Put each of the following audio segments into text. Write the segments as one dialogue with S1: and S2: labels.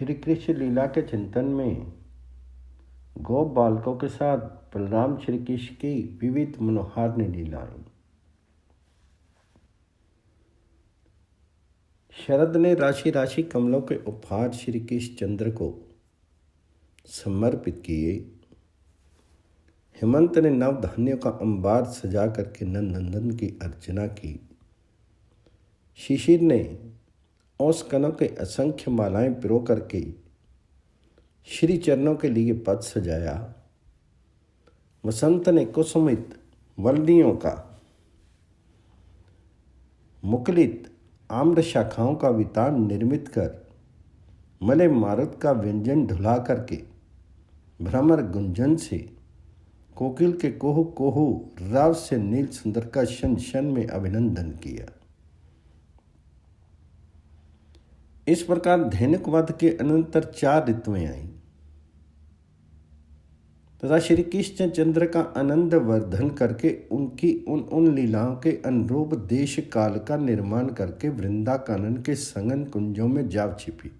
S1: श्री कृष्ण लीला के चिंतन में गोप बालकों के साथ बलराम श्री कृष्ण की विविध मनोहारिणी लीलाएं। शरद ने राशि राशि कमलों के उपहार श्री कृष्ण चंद्र को समर्पित किए। हेमंत ने नव धान्यों का अंबार सजा करके नंदनंदन की अर्चना की। शिशिर ने ओस कनों के असंख्य मालाएं पिरो करके श्री चरणों के लिए पद सजाया। वसंत ने कुसुमित वल्लियों का मुकुलित आम्र शाखाओं का वितान निर्मित कर मले मारुत का व्यंजन ढुला करके भ्रमर गुंजन से कोकिल के कोहू कोहू राव से नील सुंदर का शन शन में अभिनंदन किया। इस प्रकार धेनुक वध के अनंतर 4 ऋतुएं आईं तथा श्री कृष्ण चंद्र का आनंद वर्धन करके उनकी उन लीलाओं के अनुरूप देश काल का निर्माण करके वृंदाकानन के संगन कुंजों में जा छिपी।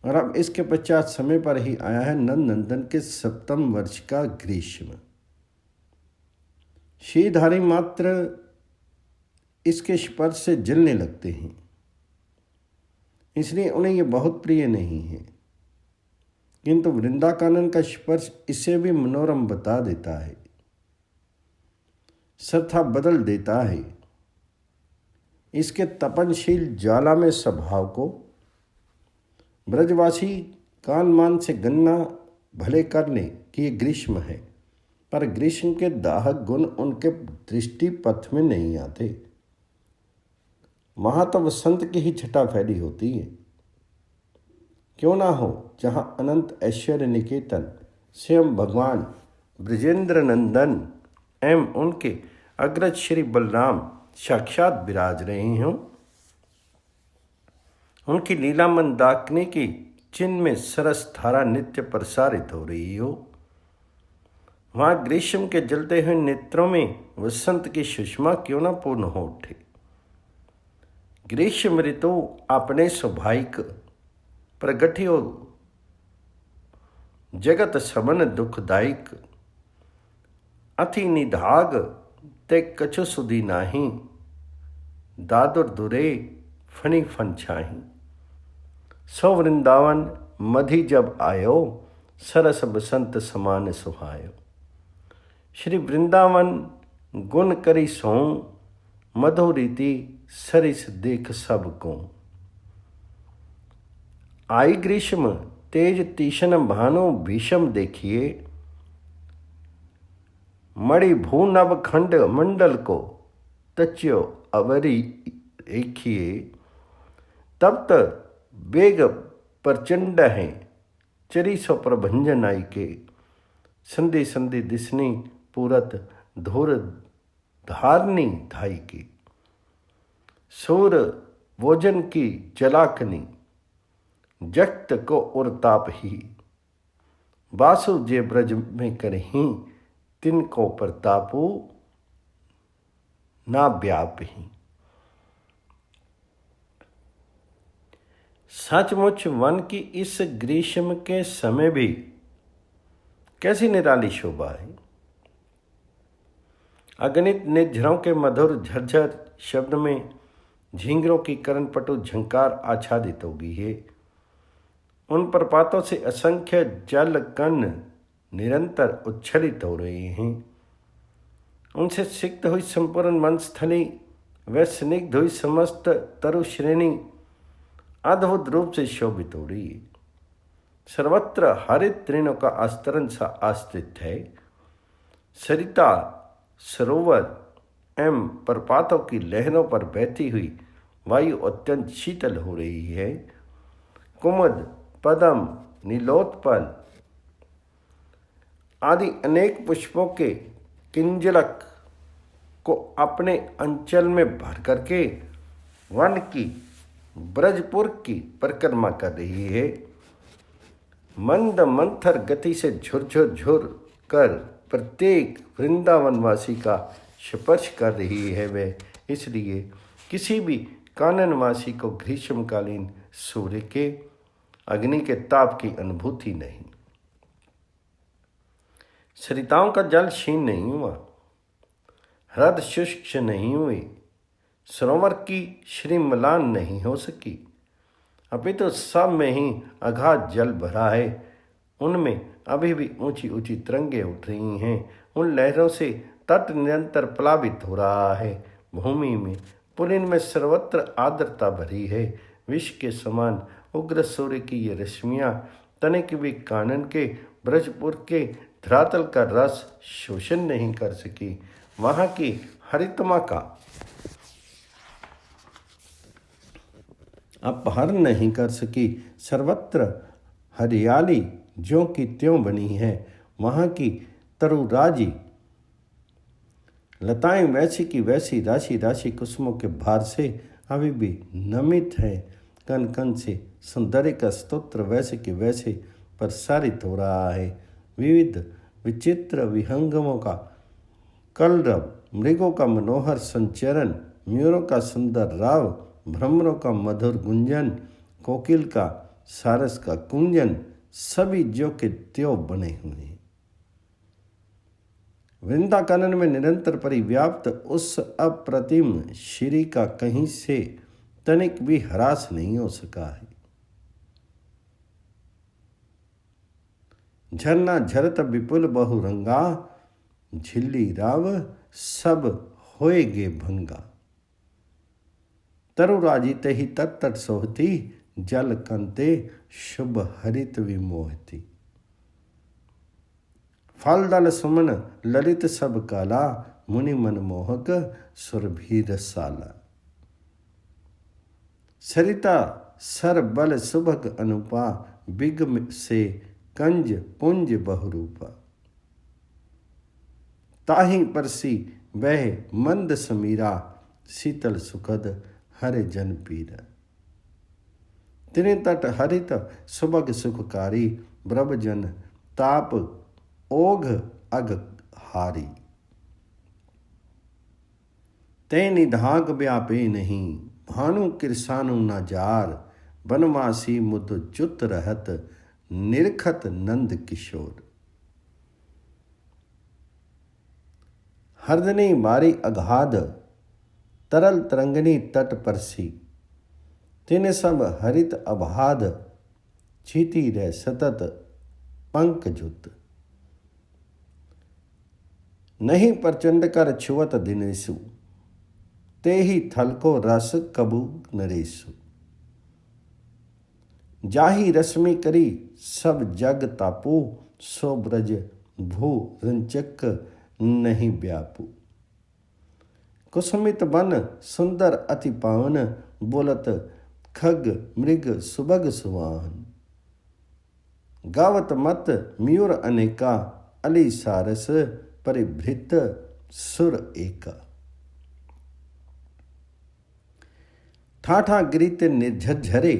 S1: और अब इसके पश्चात समय पर ही आया है नंदनंदन के 7वें वर्ष का ग्रीष्म। श्रीधारी मात्र इसके स्पर्श से जलने लगते हैं, इसलिए उन्हें यह बहुत प्रिय नहीं है, किंतु वृंदाकानन का स्पर्श इसे भी मनोरम बता देता है, सथा बदल देता है। इसके तपनशील ज्वाला में स्वभाव को ब्रजवासी कान मान से गणना भले कर ले कि ये ग्रीष्म है, पर ग्रीष्म के दाहक गुण उनके दृष्टि पथ में नहीं आते। वहां तो वसंत की ही छटा फैली होती है। क्यों ना हो जहाँ अनंत ऐश्वर्य निकेतन स्वयं भगवान ब्रजेंद्र नंदन एवं उनके अग्रज श्री बलराम साक्षात विराज रहे हों। उनकी लीला मंदाकिनी की चिन्ह में सरस धारा नित्य प्रसारित हो रही हो। वहाँ ग्रीष्म के जलते हुए नेत्रों में वसंत की सुषमा क्यों न पूर्ण हो उठे। ग्रीष्म ऋतु अपने स्वाभाविक प्रगटियो जगत सबन दुखदायक अति निधाग ते कछु सुधी नाही दादुर दुरे फनी फन छाही। सो वृंदावन मधि जब आयो सरस बसंत समान सुहायो। श्री वृंदावन गुण करी सो मधुरीति सरिस देख सब को। आई ग्रीष्म तेज तीक्ष्ण भानु भीषम देखिए मणि भूनभ खंड मंडल को तच्यो अवरी देखिए। तब तक वेग प्रचंड है चरी सो प्रभंजन आई के संधि संधि दिसनी पूरत धुर धारनी धाई की। सूर भोजन की जलाकनी जक्त को उरताप ही वासु जे ब्रज में करही तिनको प्रतापो ना व्याप ही। सचमुच वन की इस ग्रीष्म के समय भी कैसी निराली शोभा है। अगणित निर्झरों के मधुर झरझर शब्द में झींगरों की कर्णपटु झंकार आच्छादित हो गई है। उन प्रपातों से असंख्य जल कण निरंतर उच्छलित हो रहे हैं। उनसे सिक्त हुई संपूर्ण वनस्थली व स्निग्ध हुई समस्त तरु श्रेणी अद्भुत रूप से शोभित हो रही है। सर्वत्र हरित तृणों का आस्तरण सा आस्तित है। सरिता सरोवर एवं प्रपातों की लहरों पर बहती हुई वायु अत्यंत शीतल हो रही है। कुमुद पदम नीलोत्पल आदि अनेक पुष्पों के किंजलक को अपने अंचल में भर करके वन की ब्रजपुर की परिक्रमा कर रही है। मंद मंथर गति से झुर कर प्रत्येक वृंदावनवासी का स्पर्श कर रही है वह, इसलिए किसी भी काननवासी को ग्रीष्मकालीन सूर्य के अग्नि के ताप की अनुभूति नहीं। सरिताओं का जल क्षीण नहीं हुआ, ह्रद शुष्क नहीं हुई, सरोवर की श्रीमलान नहीं हो सकी, अपितु सब में ही अगाध जल भरा है। उनमें अभी भी ऊंची ऊंची तरंगें उठ रही हैं। उन लहरों से तट निरंतर प्लावित हो रहा है। भूमि में पुलिन में सर्वत्र आर्द्रता भरी है। विष के समान उग्र सूर्य की ये रश्मियाँ तनिक भी कानन के ब्रजपुर के धरातल का रस शोषण नहीं कर सकी। वहाँ की हरितमा का अपहरण नहीं कर सकी। सर्वत्र हरियाली ज्यों की त्यों बनी है। वहाँ की तरुराजी लताएं वैसी की वैसी राशि राशि कुसुमों के भार से अभी भी नमित है। कन कन से सौंदर्य का स्तोत्र वैसे के वैसे प्रसारित हो रहा है। विविध विचित्र विहंगमों का कलरव, मृगों का मनोहर संचरण, मयूरों का सुंदर राव, भ्रमरों का मधुर गुंजन, कोकिल का सारस का कुंजन, सभी ज्यों के त्यों बने हुए हैं। वृंदाकानन में निरंतर परिव्याप्त उस अप्रतिम श्री का कहीं से तनिक भी ह्रास नहीं हो सका है। झरना झरत विपुल बहुरंगा, झिल्ली राव सब होएगे भंगा। तरुराजी तही तत्तट सोहती, जल कंते शुभ हरित विमोहती। फल दल सुमन ललित सब काला, मुनि मनमोहक सुरभि रसाला। सरिता सर बल सुभग अनुपा, बिग से कंज पुंज बहुरूपा। ताहि परसी वह मंद समीरा, शीतल सुखद हरे जन पीरा। तिने तट हरित सुभग सुखकारी, ब्रभ जन ताप ओघ अग हारी। ते निधाग व्यापे नहीं, भानु किरसानु न जार। बनवासी मुद जुत रहत, निरखत नंद किशोर। हरदनी मारी अगाध, तरल तरंगनी तट परसी। तिन सब हरित अबाध, चीती रह सतत पंक जुत। नहीं प्रचंड कर छुवत दिनेसु, ते ही थल को रस कबू नरेसु। जाही रश्मि करी सब जग तापू, सो ब्रज भू रंचक नहीं व्यापू। कुसुमित बन सुंदर अति पावन, बोलत खग मृग सुबग सुवाहन। गावत मत मयूर अनेका, अली सारस परिभृत सुर एका। ठाठा गिरित निर्झरे,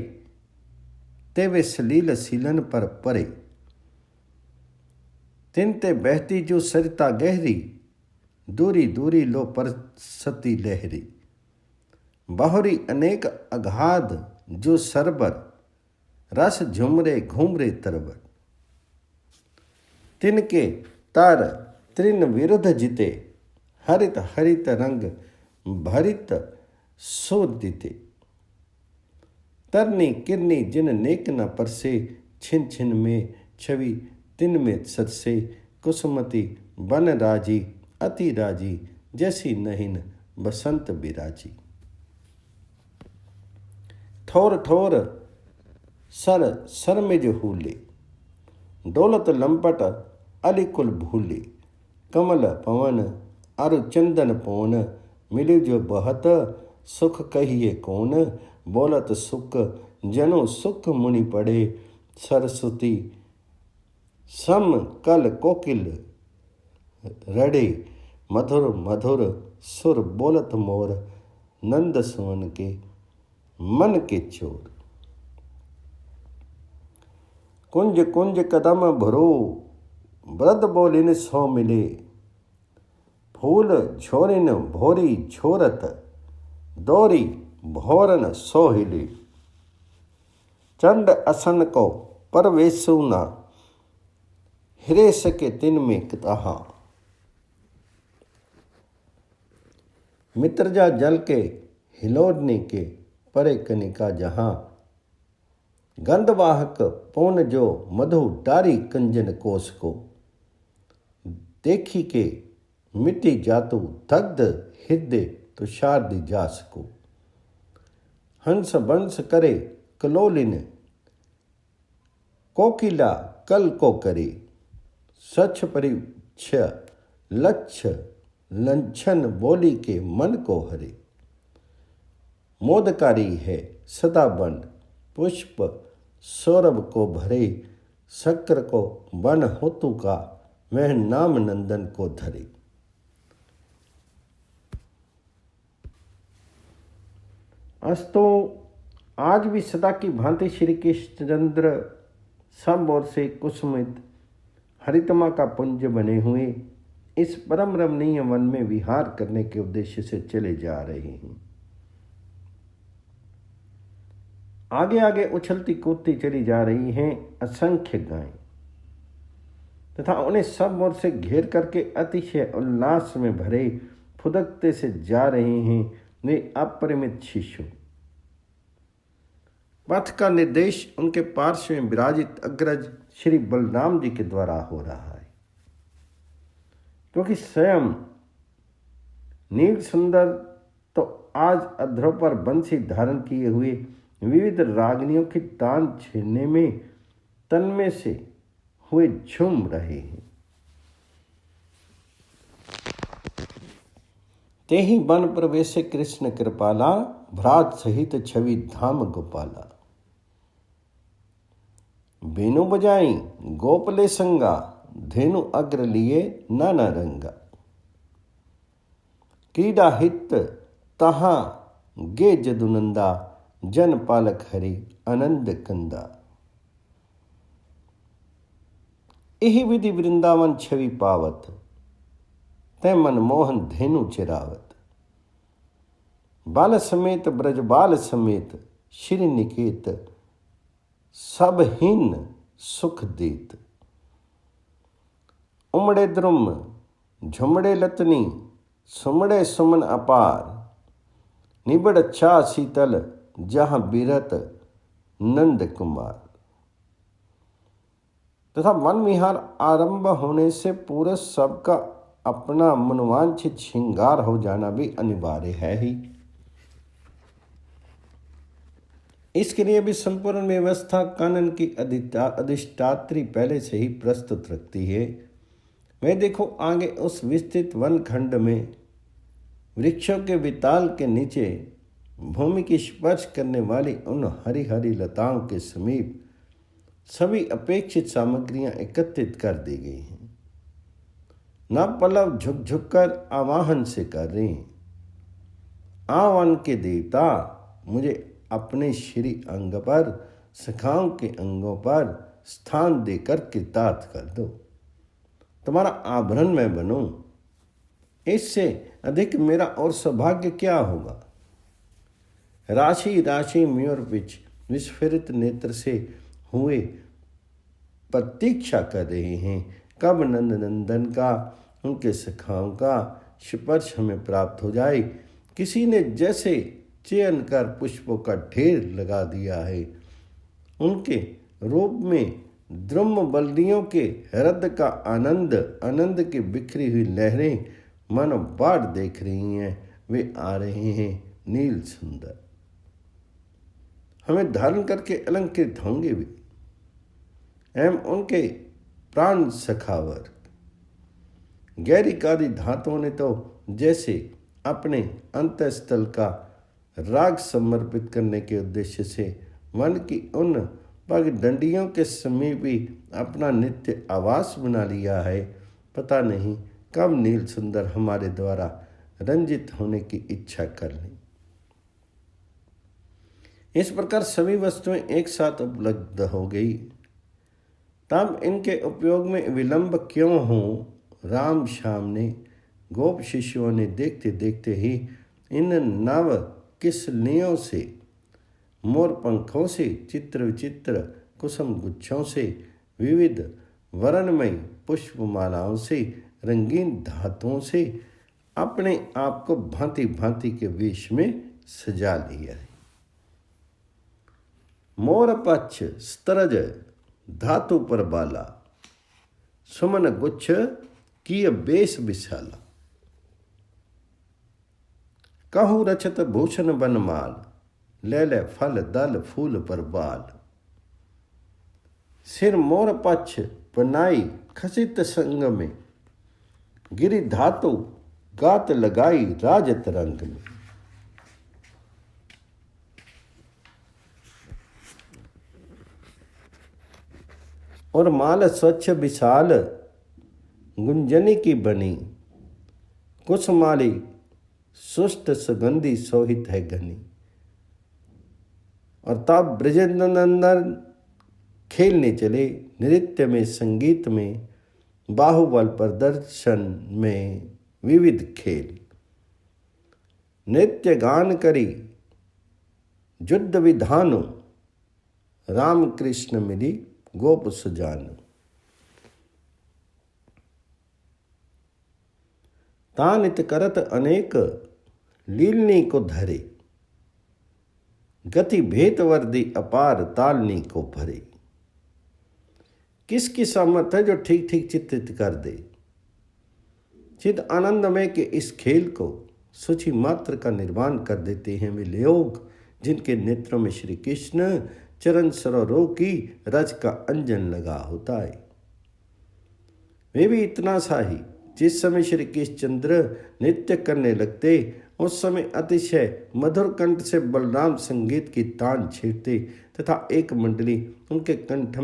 S1: ते वे सलील सीलन पर परे। तिनते बहती जो सरिता गहरी, दूरी दूरी लो पर सती लहरी। बाहुरी अनेक अगाध जो सरबर, रस झुमरे घूमरे तरबर। तिनके तार त्रिन विरुद्ध जिते, हरित हरित रंग भरित सोदिते। तरनी किरनी जिन नेक न परसे, छिन छिन में छवि तिन में सतसे। कुसुमती बन राजी अति राजी, जैसी नहिन बसंत बिराजी। ठोर ठोर सर सरमिज हूले, डोलत लंपट अलिकुल भूले। कमल पवन अरु चंदन पौन, मिलु जो बहत सुख कहिए कौन। बोलत सुख जनो सुख मुनि पड़े, सरस्वती सम कल कोकिल रड़े। मधुर मधुर सुर बोलत मोर, नंद सुवन के मन के चोर। कुंज कुंज कदम भरो, वृद्ध बोलिन सो मिले। फूल झोरिन भोरी झोरत, दोरी भोरन सो हिले। चंड असन को परवेसु ना, हिरे सके तिन में कहा। मित्र जा जल के हिलोरने के परे कनिका जहां, गंधवाहक पौन जो मधु डारी कंजन कोस को, देखी के मिट्टी जातु दग्ध हृदय तुषार दी जास को। हंस बंस करे कलोलिन, कोकिला कल को करे, सच परिछ लक्ष लंछन बोली के मन को हरे। मोदकारी है सदा बन, पुष्प सौरभ को भरे, शक्र को बन होतु का, वह नाम नंदन को धरे। अस्तु आज भी सदा की भांति श्री कृष्णचंद्र सब ओर से कुसुमित हरितमा का पुंज बने हुए इस परम रमणीय वन में विहार करने के उद्देश्य से चले जा रहे हैं। आगे आगे उछलती कूदती चली जा रही हैं असंख्य गायें तथा उन्हें सब ओर से घेर करके अतिशय उल्लास में भरे फुदकते से जा रहे हैं वे अपरिमित शिशु। पथ का निर्देश उनके पार्श्व में विराजित अग्रज श्री बलराम जी के द्वारा हो रहा है, क्योंकि स्वयं नील सुंदर तो आज अध्रों पर बंसी धारण किए हुए विविध रागनियों की तान छेड़ने में तन्मय से हुए झूम रहे हैं। तेहि बन प्रवेश कृष्ण कृपाला, भ्रात सहित छवि धाम गोपाला। बेनु बजाई गोपले संगा, धेनु अग्र लिए नाना रंगा। क्रीडा हित तहाँ गे जदुनंदा, जन पालक हरि आनंद कंदा। यही विधि वृंदावन छवि पावत, तै मनमोहन धेनु चिरावत। बाल समेत ब्रज बाल समेत, श्री निकेत सब हीन सुख देत। उमड़े द्रुम झुमड़े लतनी, सुमड़े सुमन अपार। निबड़ चा शीतल, जहाँ बिरत नंद कुमार। तथा वन विहार आरंभ होने से पूरे सबका अपना मनवांछित श्रृंगार हो जाना भी अनिवार्य है ही। इसके लिए भी संपूर्ण व्यवस्था कानन की अधिष्ठात्री पहले से ही प्रस्तुत रखती है। वह देखो आगे उस विस्तृत वन खंड में वृक्षों के विताल के नीचे भूमि की स्पर्श करने वाली उन हरी हरी लताओं के समीप सभी अपेक्षित सामग्रियां एकत्रित कर दी गई हैं। नव पल्लव झुक झुक कर आवाहन से कर रहे हैं, आवन के देवता मुझे अपने श्री अंग पर, सखाओं के अंगों पर स्थान देकर कृतार्थ कर दो। तुम्हारा आभरण मैं बनूं, इससे अधिक मेरा और सौभाग्य क्या होगा। राशि राशि मयूर बिच विस्फुरित नेत्र से हुए प्रतीक्षा कर रहे हैं, कब नंद नंदन का, उनके सखाओं का स्पर्श हमें प्राप्त हो जाए। किसी ने जैसे चयन कर पुष्पों का ढेर लगा दिया है, उनके रूप में द्रुम बल्लियों के हृदय का आनंद, आनंद की बिखरी हुई लहरें मानो बाढ़ देख रही हैं। वे आ रहे हैं नील सुंदर, हमें धारण करके अलंकृत होंगे भी। एवं उनके प्राण सखावर गैरिकारी धातुओं ने तो जैसे अपने अंतःस्थल का राग समर्पित करने के उद्देश्य से वन की उन पगडंडियों के समीप ही अपना नित्य आवास बना लिया है। पता नहीं कब नील सुंदर हमारे द्वारा रंजित होने की इच्छा कर लें। इस प्रकार सभी वस्तुएं एक साथ उपलब्ध हो गई, तब इनके उपयोग में विलंब क्यों हो। राम श्याम ने, गोप शिष्यों ने देखते देखते ही इन नव किसलियों से मोर पंखों से, चित्र विचित्र कुसुम गुच्छों से, विविध वर्णमय पुष्पमालाओं से, रंगीन धातुओं से अपने आप को भांति भांति के वेश में सजा लिया है। मोर पक्ष स्तरज धातु पर बाला, सुमन गुच्छ किय बेश विशाला। कहूँ रचत भूषण बनमाल, ले ले फल दल फूल पर बाल। सिर मोर पक्ष बनाई खसित संग में, गिरि धातु गात लगाई राजत रंग में। और माल स्वच्छ विशाल गुंजनी की बनी, कुसमाली सुष्ट सुगंधी सोहित है घनी। और तब ब्रजेंद्र नंदन खेलने चले, नृत्य में संगीत में बाहुबल प्रदर्शन में विविध खेल। नृत्य गान करी युद्ध विधानो, राम कृष्ण मिली गोप सुजानु। तानित करत अनेक लीलनी को धरे, गति भेत वर्दी अपार तालनी को भरे। किसकी सामर्थ है जो ठीक ठीक चित्रित कर दे। चिद आनंदमय के इस खेल को सूची मात्र का निर्माण कर देते हैं वे लोग जिनके नेत्रों में श्री कृष्ण चरण सरोवरों की रज का अंजन लगा होता है। वे भी इतना सा ही। जिस समय श्री कृष्णचंद्र नृत्य करने लगते उस समय अतिशय मधुर कंठ से बलराम संगीत की तान छेड़ते तथा एक मंडली उनके कंठ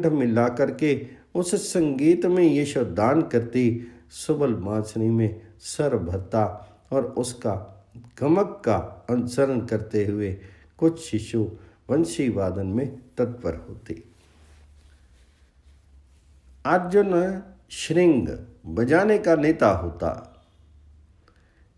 S1: में ला करके उस संगीत में यशोदान करती। सुबल मासनी में सर भरता और उसका गमक का अनुसरण करते हुए कुछ शिशु वंशी वादन में तत्पर होते। अर्जुन श्रृंग बजाने का नेता होता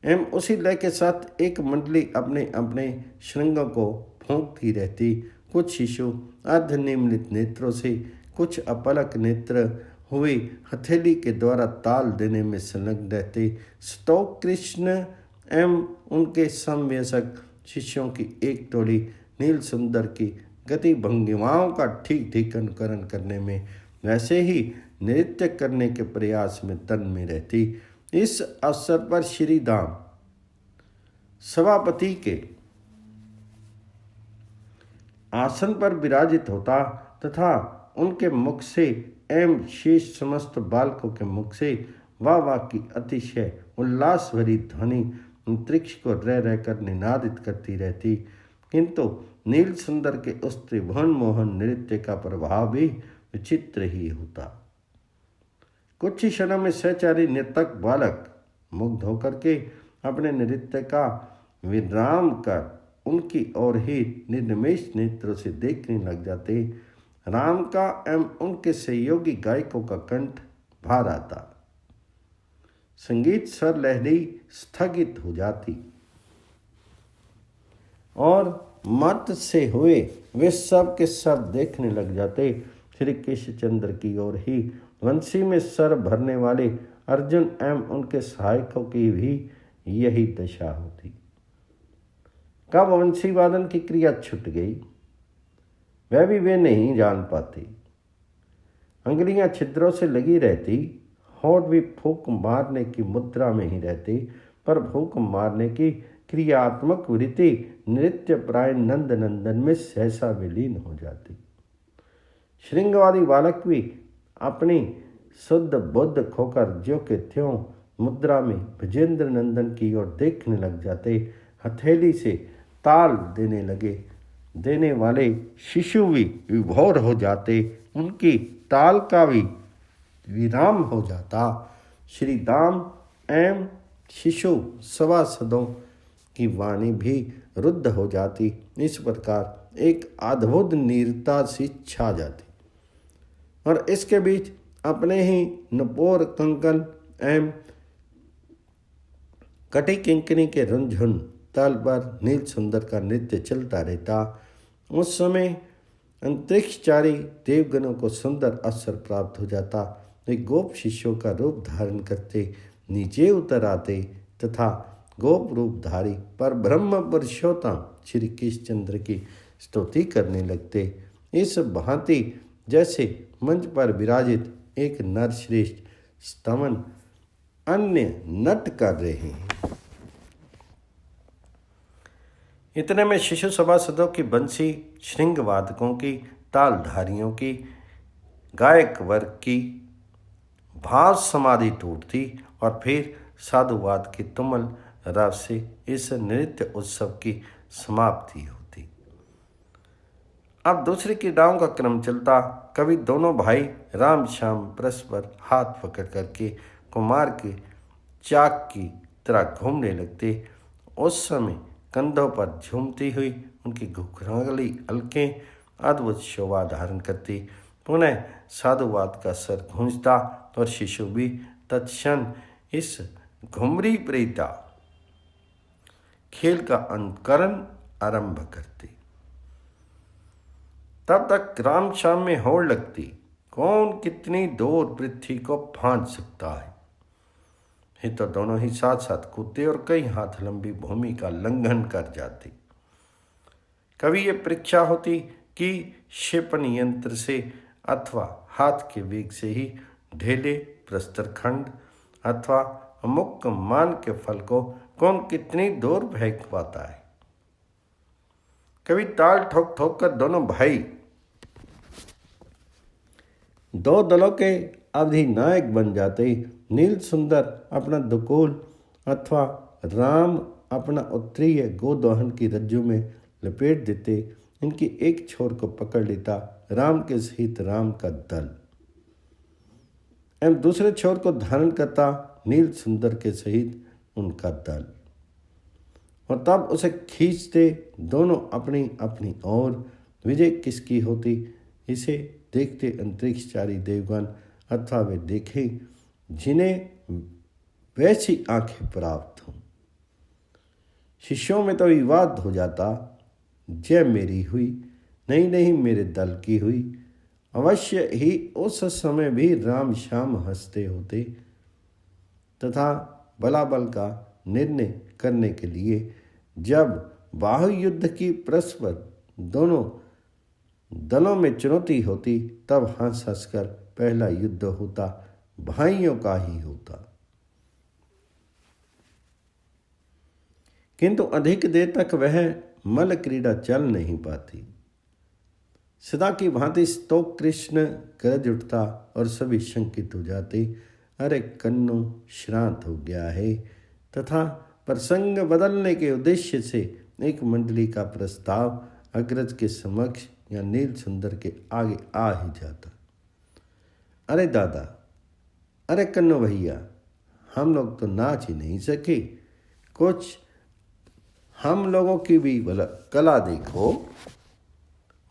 S1: एवं उसी लय के साथ एक मंडली अपने अपने श्रृंगों को फूंकती रहती। कुछ शिशु अर्धनिमीलित नेत्रों से, कुछ अपलक नेत्र हुए हथेली के द्वारा ताल देने में संलग्न रहते। स्तोक कृष्ण एवं उनके समवयस्क शिष्यों की एक टोली नील सुंदर की गति भंगिमाओं का ठीक ठीक अनुकरण करने में वैसे ही नृत्य करने के प्रयास में तन में रहती। इस अवसर पर श्री दाम सभापति के आसन पर विराजित होता तथा उनके मुख से एवं शेष समस्त बालकों के मुख से वाह वाह की अतिशय उल्लास भरी ध्वनि अंतरिक्ष को रह रहकर निनादित करती रहती। किंतु नील सुंदर के उस त्रिभुवन मोहन नृत्य का प्रभाव भी विचित्र ही होता। कुछ ही क्षणों में सहचारी नर्तक बालक मुग्ध होकर के अपने नृत्य का विराम कर उनकी ओर ही निर्निमेष नेत्रों से देखने लग जाते। राम का एवं उनके सहयोगी गायकों का कंठ भार आता, संगीत स्वर लहरी स्थगित हो जाती और मत से हुए वे सब के सब देखने लग जाते। श्री कृष्णचंद्र की ओर ही वंशी में सर भरने वाले अर्जुन एवं उनके सहायकों की भी यही दशा होती। कब वंशी वादन की क्रिया छूट गई वह भी वे नहीं जान पाते। अंगुलियां छिद्रों से लगी रहती, होंठ भी फूंक मारने की मुद्रा में ही रहते, पर फूंक मारने की क्रियात्मक वृत्ति नृत्य प्राय नंद नंदन में सहसा विलीन हो जाती। श्रृंगवादी बालक भी अपनी शुद्ध बुद्ध खोकर ज्यों के त्यों मुद्रा में ब्रजेंद्र नंदन की ओर देखने लग जाते। हथेली से ताल देने वाले शिशु भी विभोर हो जाते, उनकी ताल का भी विराम हो जाता। श्री दाम एवं शिशु सभासदों की वाणी भी रुद्ध हो जाती। इस प्रकार एक अद्भुत नीरता सी छा जाती और इसके बीच अपने ही नपोर कंकन एवं कटी किंकनी के रुंझुन तल पर नील सुंदर का नृत्य चलता रहता। उस समय अंतरिक्षचारी देवगणों को सुंदर अवसर प्राप्त हो जाता। वे गोप शिष्यों का रूप धारण करते नीचे उतर आते तथा गोप रूपधारी पर ब्रह्म पुरुषोत्तम श्री कृष्णचंद्र की स्तुति करने लगते। इस भांति जैसे मंच पर विराजित एक नरश्रेष्ठ स्तवन अन्य नट कर रहे हैं। इतने में शिशु सभासदों की बंसी, श्रृंग वादकों की, तालधारियों की, गायक वर्ग की भाव समाधि टूटती और फिर साधुवाद की तुमल रव से इस नृत्य उत्सव की समाप्ति होती। अब दूसरी क्रीड़ाओं का क्रम चलता। कभी दोनों भाई राम श्याम परस्पर हाथ पकड़ करके कुमार के चाक की तरह घूमने लगते। उस समय कंधों पर झूमती हुई उनकी घुघराली अलकें अद्भुत शोभा धारण करती। पुनः साधुवाद का सर गूंजता और शिशु भी तत्क्षण इस घुमरी प्रीता खेल का अनुकरण आरंभ करते। तब तक राम श्याम में होड़ लगती, कौन कितनी दूर पृथ्वी को फांद सकता है। ये तो दोनों ही साथ साथ कूदते और कई हाथ लंबी भूमि का लंघन कर जाते। कभी ये परीक्षा होती कि क्षेपण यंत्र से अथवा हाथ के वेग से ही ढेले प्रस्तर खंड अथवा अमुक मान के फल को कौन कितनी दूर फेंक पाता है। कभी ताल ठोक ठोक कर दोनों भाई दो दलों के अधिनायक बन जाते। नील सुंदर अपना दुकूल अथवा राम अपना उत्तरीय गोदोहन की रज्जु में लपेट देते। इनकी एक छोर को पकड़ लेता राम के सहित राम का दल एवं दूसरे छोर को धारण करता नील सुंदर के सहित उनका दल, और तब उसे खींचते दोनों अपनी अपनी ओर। विजय किसकी होती, इसे देखते अंतरिक्षचारी देवगण अथवा वे देखे जिन्हें वैसी आंखें प्राप्त हों। शिष्यों में तो विवाद हो जाता, जय मेरी हुई, नहीं नहीं मेरे दल की हुई। अवश्य ही उस समय भी राम श्याम हंसते होते तथा बलाबल का निर्णय करने के लिए जब बाहुयुद्ध की परस्पर दोनों दलों में चुनौती होती तब हंस हंसकर पहला युद्ध होता, भाइयों का ही होता। किंतु अधिक देर तक वह मल्ल क्रीड़ा चल नहीं पाती। सदा की भांति स्तोक कृष्ण गरज उठता और सभी शंकित हो जाते, अरे कन्नो श्रांत हो गया है। तथा प्रसंग बदलने के उद्देश्य से एक मंडली का प्रस्ताव अग्रज के समक्ष या नील सुंदर के आगे आ ही जाता। अरे दादा, अरे कन्नो भैया, हम लोग तो नाच ही नहीं सके, कुछ हम लोगों की भी कला देखो।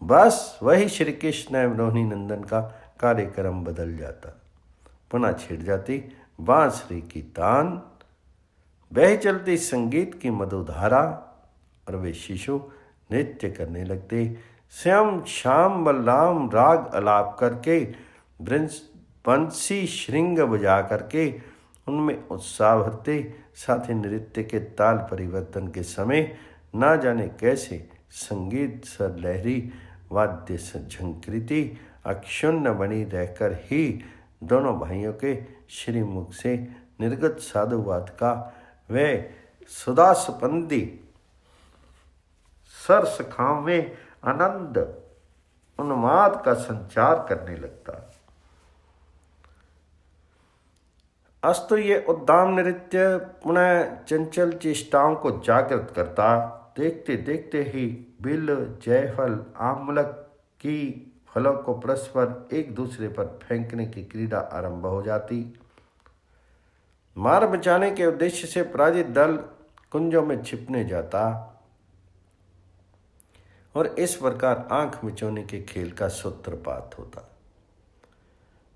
S1: बस वही श्री कृष्ण एवं रोहिणी नंदन का कार्यक्रम बदल जाता। पुनः छिड़ जाती बांसुरी की तान, बह चलती संगीत की मधुधारा और वे शिशु नृत्य करने लगते। श्याम श्याम बलराम राग अलाप करके बंसी श्रृंग बजा करके उनमें उत्साह भरते। साथ ही नृत्य के ताल परिवर्तन के समय ना जाने कैसे संगीत सर लहरी वाद्य झंकृति अक्षुण्ण बनी रहकर ही दोनों भाइयों के श्रीमुख से निर्गत साधुवाद का वह सुदासपंदी सरसखाव में आनंद उन्माद का संचार करने लगता। अस्तु ये उद्दाम नृत्य पुनः चंचल चेष्टाओं को जागृत करता। देखते देखते ही बिल जयफल आमलक की फलों को परस्पर एक दूसरे पर फेंकने की क्रीड़ा आरंभ हो जाती। मार बचाने के उद्देश्य से पराजित दल कुंजों में छिपने जाता और इस प्रकार आंख मिचौने के खेल का सूत्रपात होता।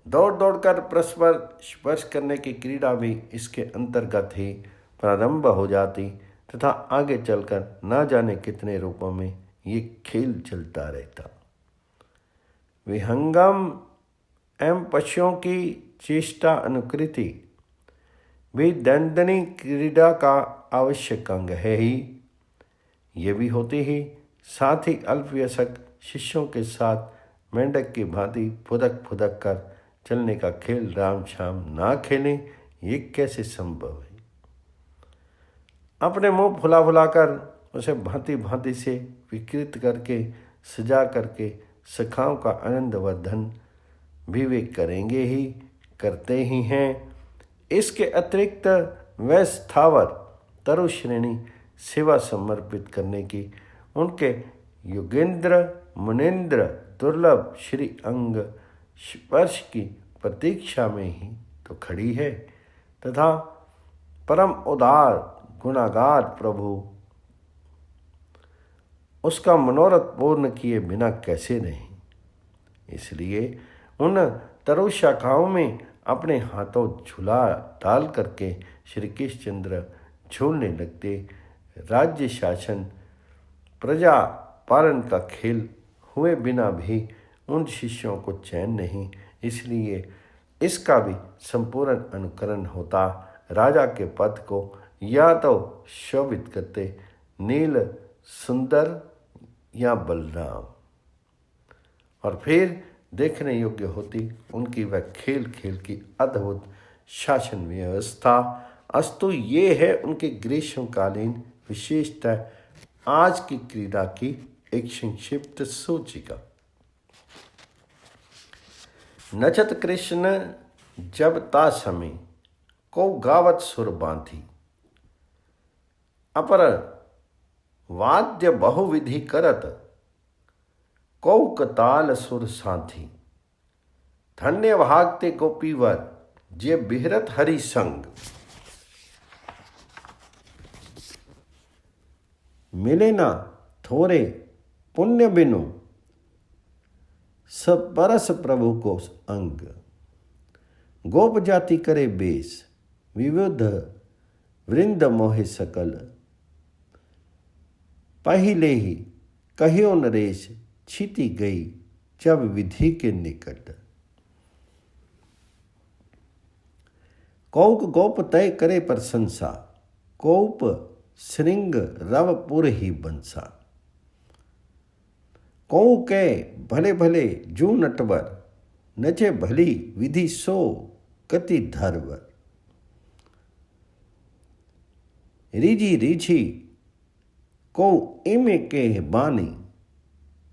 S1: दौड़ दौड़कर परस्पर स्पर्श करने की क्रीड़ा भी इसके अंतर्गत ही प्रारंभ हो जाती तथा आगे चलकर ना जाने कितने रूपों में ये खेल चलता रहता। विहंगम एवं पशुओं की चेष्टा अनुकृति भी दंडनी क्रीड़ा का आवश्यक अंग है ही। ये भी होती ही साथ ही अल्पवयस्क शिष्यों के साथ मेंढक की भांति फुदक फुदक कर चलने का खेल राम शाम ना खेलें, ये कैसे संभव है। अपने मुंह फुला फुलाकर उसे भांति भांति से विकृत करके सजा करके सखाओं का आनंद वर्धन भी वे करेंगे ही, करते ही हैं। इसके अतिरिक्त वह स्थावर तरु श्रेणी सेवा समर्पित करने की उनके युगेंद्र मुनेन्द्र दुर्लभ श्री अंग स्पर्श की प्रतीक्षा में ही तो खड़ी है, तथा परम उदार गुणागार प्रभु उसका मनोरथ पूर्ण किए बिना कैसे नहीं। इसलिए उन तरु शाखाओं में अपने हाथों झूला डाल करके श्री कृष्णचंद्र झूलने लगते। राज्य शासन प्रजा पालन का खेल हुए बिना भी उन शिष्यों को चैन नहीं, इसलिए इसका भी संपूर्ण अनुकरण होता। राजा के पद को या तो शोभित करते नील सुंदर या बलराम, और फिर देखने योग्य होती उनकी वह खेल खेल की अद्भुत शासन व्यवस्था। अस्तु ये है उनके ग्रीष्मकालीन विशेषता आज की क्रीड़ा की एक संक्षिप्त सूचिका। नचत कृष्ण जब ता समय को गावत सुर बांधी, अपर वाद्य बहुविधि करत कौक ताल सुर साधी। धन्य भागते गोपीवर जे बिहरत हरि संग, मिले ना थोरे पुण्य बिनु सब परस प्रभु को अंग। गोप जाति करे बेस विविध वृंद मोहे सकल, पहिले ही कहियो नरेश छिती गई जब विधि के निकट। कौक गोप तय करे प्रशंसा, कौप श्रृंग रवपुर ही बंसा। कौ के भले भले जू नटवर, नचे भली विधि सो कति धरवर। रीझी रीझी को इमे के बानी,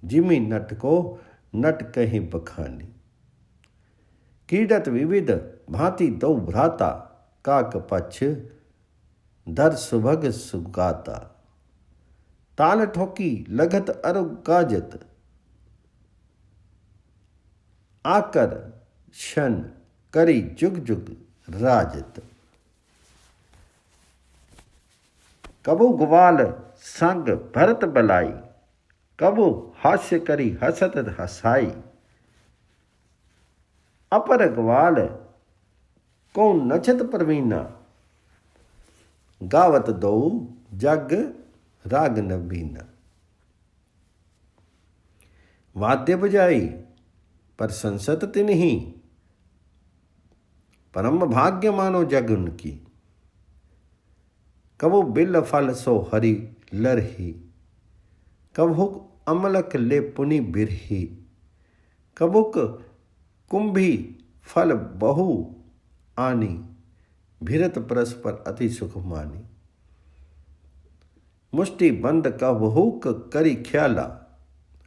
S1: जिमी नट को नट कहीं बखानी। कीडत विविध भांति दो भ्राता, काक पक्ष धर सुभग सुगाता। ताल ठोकी लगत अरु गाजत, आकर शन करी जुग जुग राजत। कबू ग्वाल संग भरत बलाई, कबू हास्य करी हसत हसाई। अपर ग्वाल को नचत प्रवीणा, गावत दो जग राग नवीना। वाद्य बजाई पर संसत तिन्ही, परम भाग्य मानो जग उनकी। कबो बिल फल सो हरि लरही, कबो अमलक ले पुनि बिरही। कबुक कुंभी फल बहु आनी, भिरत परस्पर अति सुख मानी। मुष्टि बंद कबहुक करी ख्याला,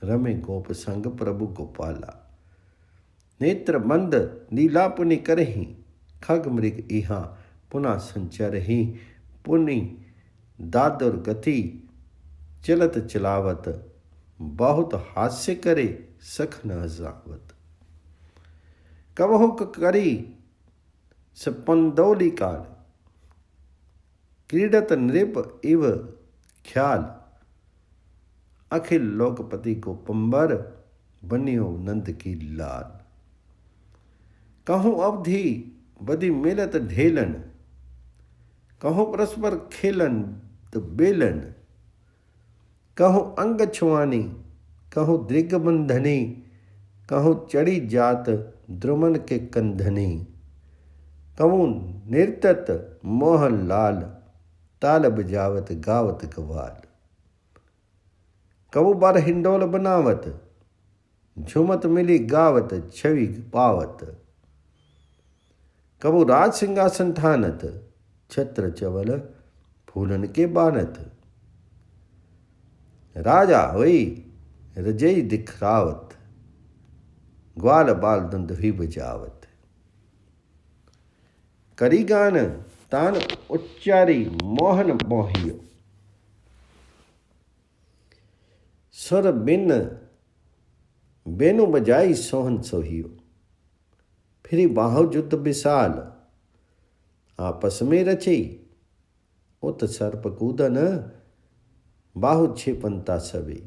S1: रमे गोप संग प्रभु गोपाला। नेत्र बंद लीला पुनि करही, खग मृग इहा पुनः संचरही। पुनि दादुर गति चलत चलावत, बहुत हास्य करे सखन हजावत। कबहुक करी सपंदौली काल, क्रीडत नृप इव ख्याल। अखिल लोकपति को पंबर, बनियो नंद की लाल। कहूँ अवधि बदी मिलत ढेलन, कहूँ परस्पर खेलन बेलन। कहूँ अंग छुआनी, कहूँ दृग्बंधनी, कहूँ चढ़ी जात द्रुमन के कंधनी। कहूँ निर्तत मोहन लाल, ताल बजावत गावत गवाल। कहूँ बार हिंडोल बनावत, झुमत मिली गावत छवि पावत। कहूँ राज सिंहासन ठानत, छत्र चवल फूलन के बानत। राजा होई रजई दिखरावत, ग्वाल बाल दुंदुभी बजावत। करी गान तान उच्चारी मोहन मोहियो, सुर बिन बेनु बजाई सोहन सोहियो। फिरी बाहु युद्ध विशाल, आपस में रची, उत सर्प कूदन बाहु छिपंता सभी।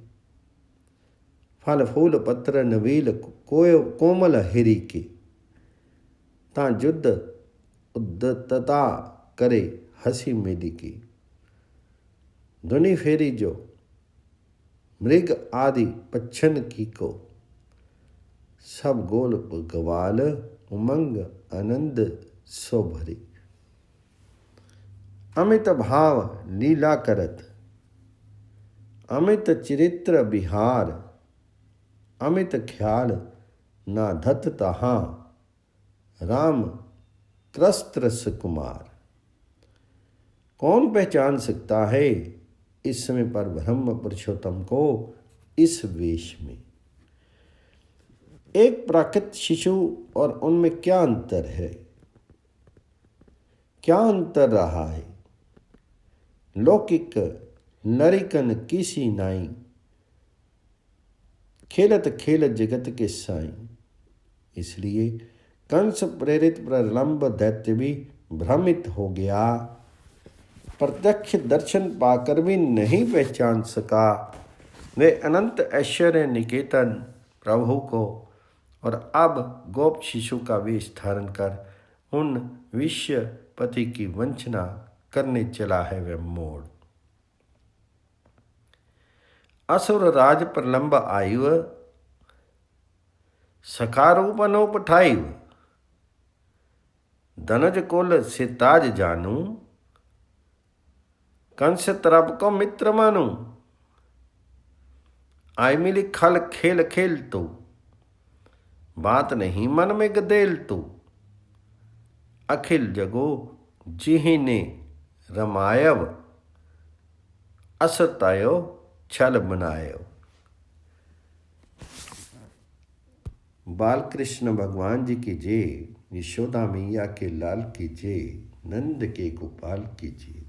S1: फल फूल पत्र नवील कोमल हिरी के, ता युद्ध उद्दतता करे हसी मेली की। धुनि फेरी जो मृग आदि पच्छन की को, सब गोल गवाल उमंग आनंद सो भरी। अमित भाव लीला करत, अमित चरित्र बिहार। अमित ख्याल ना धत तहाँ, राम कृस्त्र सुकुमार। कौन पहचान सकता है इस समय पर ब्रह्म पुरुषोत्तम को इस वेश में। एक प्राकृत शिशु और उनमें क्या अंतर है, क्या अंतर रहा है। लौकिक नरिकन किसी नाई, खेलत खेलत जगत के साई। इसलिए कंस प्रेरित प्रलंब दैत्य भी भ्रमित हो गया, प्रत्यक्ष दर्शन पाकर भी नहीं पहचान सका वे अनंत ऐश्वर्य निकेतन प्रभु को। और अब गोप शिशु का वेश धारण कर उन विश्वपति की वंचना करने चला है वह मोड़। असुर राज प्रलंब आयु, सखारूप अनुपठायु। धनुज कुल से ताज जानू, कंस तरफ को मित्र मानू। आई मिली खल खेल खेल तू, बात नहीं मन में गदेल तू। अखिल जगो जिहिने रमायव, असतायो छल बनायो। बाल कृष्ण भगवान जी की जय, यशोदा मैया के लाल की जय, नंद के गोपाल की जय।